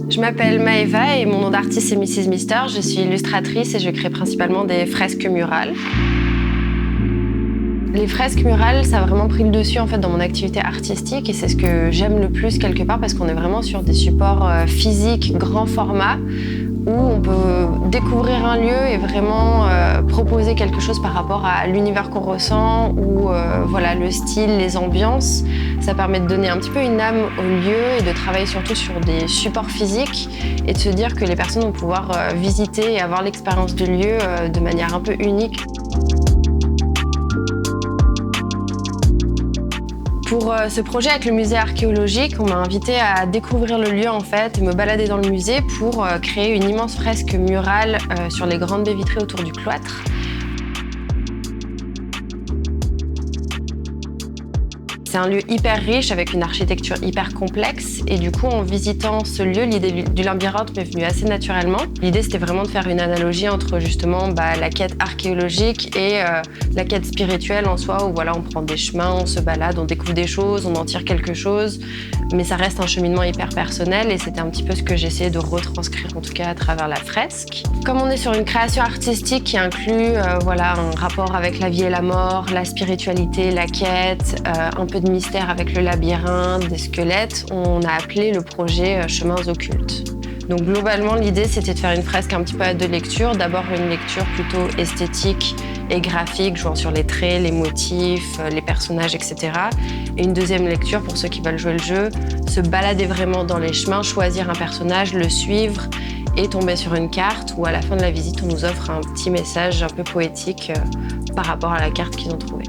Je m'appelle Maëva et mon nom d'artiste c'est Mrs Mister. Je suis illustratrice et je crée principalement des fresques murales. Les fresques murales, ça a vraiment pris le dessus en fait dans mon activité artistique et c'est ce que j'aime le plus quelque part parce qu'on est vraiment sur des supports physiques, grand format, où on peut découvrir un lieu et vraiment proposer quelque chose par rapport à l'univers qu'on ressent ou voilà, le style, les ambiances. Ça permet de donner un petit peu une âme au lieu et de travailler surtout sur des supports physiques et de se dire que les personnes vont pouvoir visiter et avoir l'expérience du lieu de manière un peu unique. Pour ce projet avec le musée archéologique, on m'a invité à découvrir le lieu en fait, me balader dans le musée pour créer une immense fresque murale sur les grandes baies vitrées autour du cloître. C'est un lieu hyper riche avec une architecture hyper complexe et du coup en visitant ce lieu, l'idée du labyrinthe m'est venue assez naturellement. L'idée c'était vraiment de faire une analogie entre justement la quête archéologique et la quête spirituelle en soi où voilà, on prend des chemins, on se balade, on découvre des choses, on en tire quelque chose, mais ça reste un cheminement hyper personnel et c'était un petit peu ce que j'essayais de retranscrire en tout cas à travers la fresque. Comme on est sur une création artistique qui inclut voilà, un rapport avec la vie et la mort, la spiritualité, la quête, un peu de mystère avec le labyrinthe, des squelettes, on a appelé le projet Chemins occultes. Donc globalement, l'idée c'était de faire une fresque un petit peu à deux lectures. D'abord une lecture plutôt esthétique et graphique, jouant sur les traits, les motifs, les personnages, etc. Et une deuxième lecture pour ceux qui veulent jouer le jeu, se balader vraiment dans les chemins, choisir un personnage, le suivre et tomber sur une carte où à la fin de la visite, on nous offre un petit message un peu poétique par rapport à la carte qu'ils ont trouvée.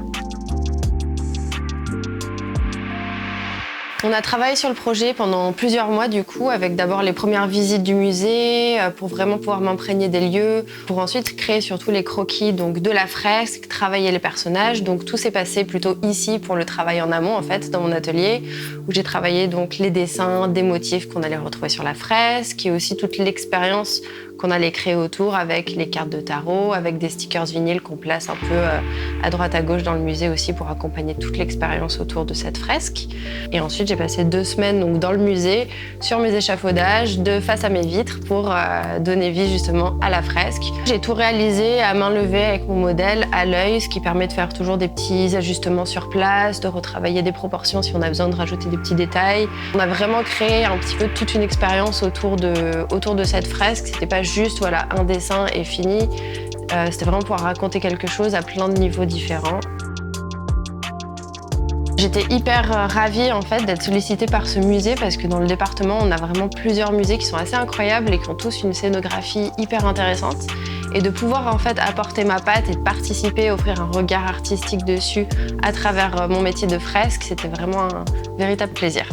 On a travaillé sur le projet pendant plusieurs mois du coup, avec d'abord les premières visites du musée pour vraiment pouvoir m'imprégner des lieux, pour ensuite créer surtout les croquis donc de la fresque, travailler les personnages. Donc tout s'est passé plutôt ici pour le travail en amont en fait, dans mon atelier, où j'ai travaillé donc les dessins, des motifs qu'on allait retrouver sur la fresque et aussi toute l'expérience qu'on allait créer autour avec les cartes de tarot, avec des stickers vinyles qu'on place un peu à droite à gauche dans le musée aussi pour accompagner toute l'expérience autour de cette fresque. Et ensuite, j'ai passé 2 semaines donc, dans le musée, sur mes échafaudages, de face à mes vitres pour donner vie justement à la fresque. J'ai tout réalisé à main levée avec mon modèle à l'œil, ce qui permet de faire toujours des petits ajustements sur place, de retravailler des proportions si on a besoin de rajouter des petits détails. On a vraiment créé un petit peu toute une expérience autour de cette fresque. C'était pas juste voilà, un dessin et fini. C'était vraiment pouvoir raconter quelque chose à plein de niveaux différents. J'étais hyper ravie en fait d'être sollicitée par ce musée parce que dans le département, on a vraiment plusieurs musées qui sont assez incroyables et qui ont tous une scénographie hyper intéressante. Et de pouvoir en fait apporter ma patte et de participer, offrir un regard artistique dessus à travers mon métier de fresque, c'était vraiment un véritable plaisir.